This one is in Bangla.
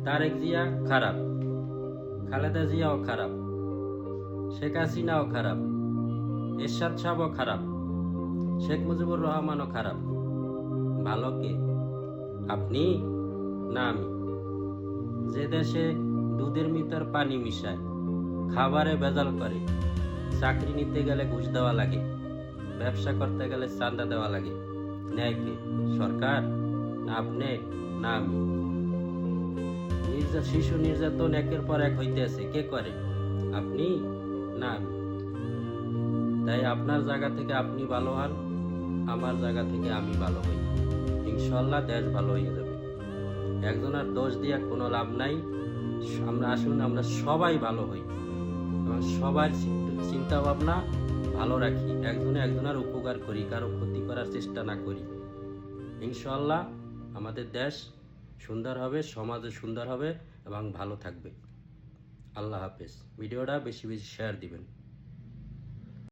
তারেক জিয়া খারাপ, খালেদা জিয়াও খারাপ, শেখ হাসিনাও খারাপ, এরশাদ সাহেবও খারাপ, শেখ মুজিবুর রহমানও খারাপ। ভালো কে, আপনি না আমি? যে দেশে দুধের ভিতর পানি মিশায়, খাবারে ভেজাল করে, চাকরি নিতে গেলে ঘুষ দেওয়া লাগে, ব্যবসা করতে গেলে চাঁদা দেওয়া লাগে, ন্যায় কে? সরকার না আপনি না আমি? শিশু নির্যাতন একের পর এক হইতেছে, কে করে? আপনি না আমি? তাই আপনার জায়গা থেকে আপনি ভালো হন, আমার জায়গা থেকে আমি ভালো হই, ইনশাল্লাহ দেশ ভালো হয়ে যাবে। একজনের দোষ দিয়ে কোনো লাভ নাই। আমরা সবাই ভালো হই এবং সবার চিন্তা ভাবনা ভালো রাখি, একজনে একজনের উপকার করি, কারো ক্ষতি করার চেষ্টা না করি। ইনশাল্লাহ আমাদের দেশ সুন্দর হবে, সমাজও সুন্দর হবে এবং ভালো থাকবে। আল্লাহ হাফেজ। ভিডিওটা বেশি বেশি শেয়ার দিবেন।